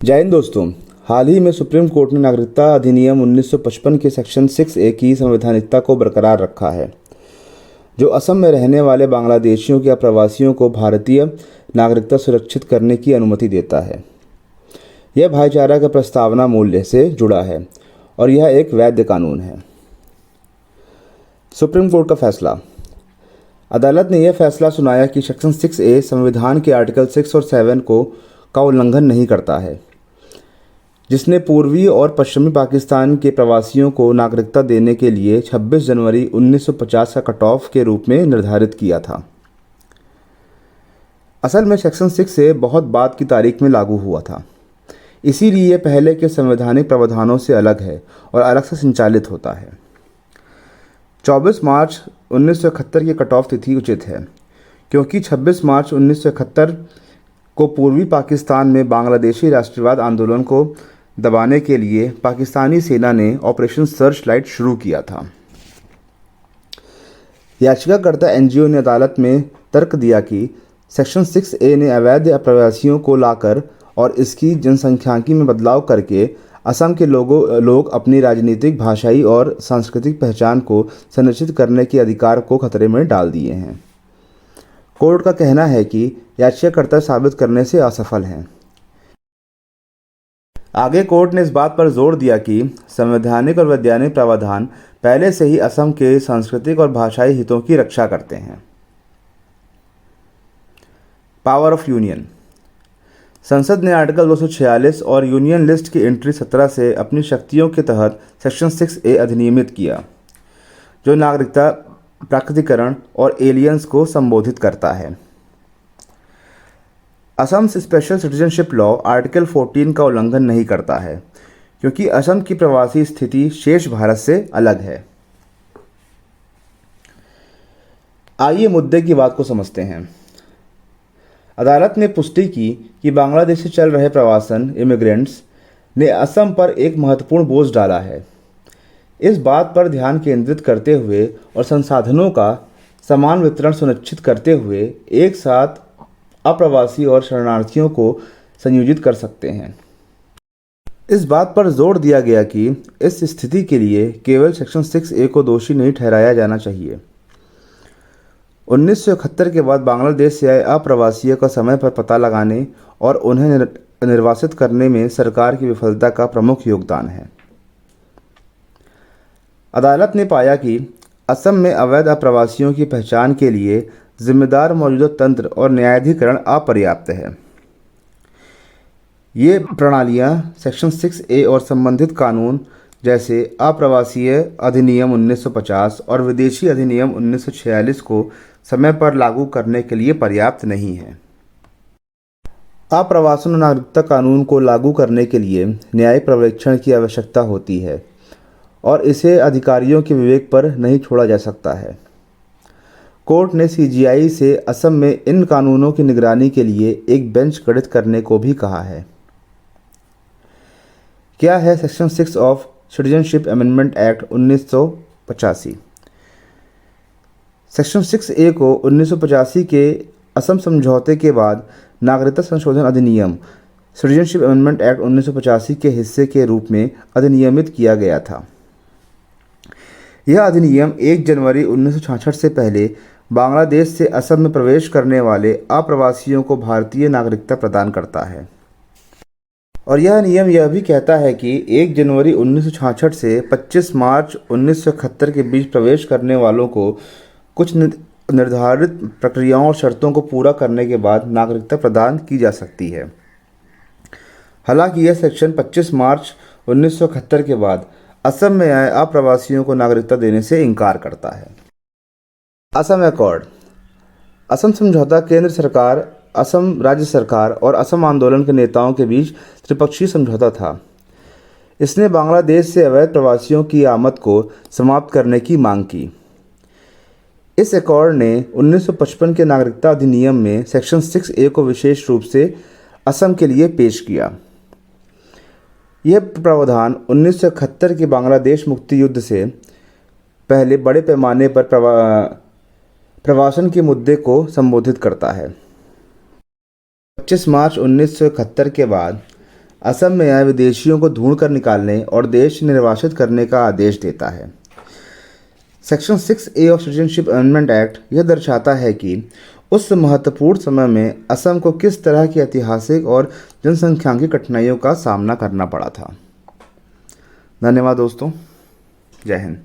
जय हिंद दोस्तों। हाल ही में सुप्रीम कोर्ट ने नागरिकता अधिनियम 1955 के सेक्शन 6A की संवैधानिकता को बरकरार रखा है, जो असम में रहने वाले बांग्लादेशियों या प्रवासियों को भारतीय नागरिकता सुरक्षित करने की अनुमति देता है। यह भाईचारा के प्रस्तावना मूल्य से जुड़ा है और यह एक वैध कानून है। सुप्रीम कोर्ट का फैसला। अदालत ने यह फैसला सुनाया कि सेक्शन 6A संविधान के आर्टिकल 6 और 7 का उल्लंघन नहीं करता है, जिसने पूर्वी और पश्चिमी पाकिस्तान के प्रवासियों को नागरिकता देने के लिए 26 जनवरी 1950 का कट ऑफ के रूप में निर्धारित किया था। असल में सेक्शन 6A बहुत बाद की तारीख में लागू हुआ था, इसीलिए पहले के संवैधानिक प्रावधानों से अलग है और अलग से संचालित होता है। 24 मार्च 1971 की कट ऑफ तिथि उचित है, क्योंकि 26 मार्च 1971 को पूर्वी पाकिस्तान में बांग्लादेशी राष्ट्रवाद आंदोलन को दबाने के लिए पाकिस्तानी सेना ने ऑपरेशन सर्च लाइट शुरू किया था। याचिकाकर्ता एनजीओ ने अदालत में तर्क दिया कि सेक्शन 6A ने अवैध अप्रवासियों को लाकर और इसकी जनसंख्याकी में बदलाव करके असम के लोग अपनी राजनीतिक, भाषाई और सांस्कृतिक पहचान को संरक्षित करने के अधिकार को खतरे में डाल दिए हैं। कोर्ट का कहना है कि याचिकाकर्ता साबित करने से असफल हैं। आगे कोर्ट ने इस बात पर जोर दिया कि संवैधानिक और वैधानिक प्रावधान पहले से ही असम के सांस्कृतिक और भाषाई हितों की रक्षा करते हैं। Power of union. संसद ने आर्टिकल 246 और यूनियन लिस्ट की एंट्री 17 से अपनी शक्तियों के तहत सेक्शन 6A अधिनियमित किया, जो नागरिकता, प्राकृतिकरण और एलियंस को संबोधित करता है। Assam special citizenship law article 14 का उल्लंघन नहीं करता है, क्योंकि असम की प्रवासी स्थिति शेष भारत से अलग है। आइए मुद्दे की बात को समझते हैं। अदालत ने पुष्टि की कि बांग्लादेश से चल रहे प्रवासन इमिग्रेंट्स ने असम पर एक महत्वपूर्ण बोझ डाला है। इस बात पर ध्यान केंद्रित करते हुए और संसाधनों का समान वितरण सुनिश्चित करते हुए एक साथ अप्रवासी और शरणार्थियों को संयोजित कर सकते हैं। इस बात पर जोर दिया गया कि इस स्थिति के लिए केवल सेक्शन 6A को दोषी नहीं ठहराया जाना चाहिए। 1971 के बाद बांग्लादेश से आए अप्रवासियों का समय पर पता लगाने और उन्हें निर्वासित करने में सरकार की विफलता का प्रमुख योगदान है। अदालत ने पाया कि असम में अवैध अप्रवासियों की पहचान के लिए जिम्मेदार मौजूदा तंत्र और न्यायाधिकरण अपर्याप्त है। ये प्रणालियाँ सेक्शन 6A और संबंधित कानून जैसे अप्रवासीय अधिनियम 1950 और विदेशी अधिनियम 1946 को समय पर लागू करने के लिए पर्याप्त नहीं है। अप्रवासन नागरिकता कानून को लागू करने के लिए न्यायिक पर्यवेक्षण की आवश्यकता होती है और इसे अधिकारियों के विवेक पर नहीं छोड़ा जा सकता है। कोर्ट ने CGI से असम में इन कानूनों की निगरानी के लिए एक बेंच गठित करने को भी कहा है। क्या है section 6 of citizenship amendment act 1985? Section 6A को 1985 के असम समझौते के बाद नागरिकता संशोधन अधिनियम सिटीजनशिप अमेंडमेंट एक्ट 1985 के हिस्से के रूप में अधिनियमित किया गया था। यह अधिनियम 1 जनवरी 1966 से पहले बांग्लादेश से असम में प्रवेश करने वाले अप्रवासियों को भारतीय नागरिकता प्रदान करता है, और यह नियम यह भी कहता है कि 1 जनवरी 1966 से 25 मार्च 1971 के बीच प्रवेश करने वालों को कुछ निर्धारित प्रक्रियाओं और शर्तों को पूरा करने के बाद नागरिकता प्रदान की जा सकती है। हालांकि यह सेक्शन 25 मार्च 1971 के बाद असम में आए अप्रवासियों को नागरिकता देने से इनकार करता है। असम अकॉर्ड। असम समझौता केंद्र सरकार, असम राज्य सरकार और असम आंदोलन के नेताओं के बीच त्रिपक्षीय समझौता था। इसने बांग्लादेश से अवैध प्रवासियों की आमद को समाप्त करने की मांग की। इस अकॉर्ड ने 1955 के नागरिकता अधिनियम में सेक्शन 6A को विशेष रूप से असम के लिए पेश किया। यह प्रावधान 1971 के बांग्लादेश मुक्ति युद्ध से पहले बड़े पैमाने पर प्रवासन के मुद्दे को संबोधित करता है। 25 मार्च 1971 के बाद असम में आए विदेशियों को ढूंढकर निकालने और देश निर्वासित करने का आदेश देता है। Section 6A of citizenship amendment act यह दर्शाता है कि उस महत्वपूर्ण समय में असम को किस तरह की ऐतिहासिक और जनसंख्यांकी कठिनाइयों का सामना करना पड़ा था। धन्यवाद दोस्तों, जय हिंद।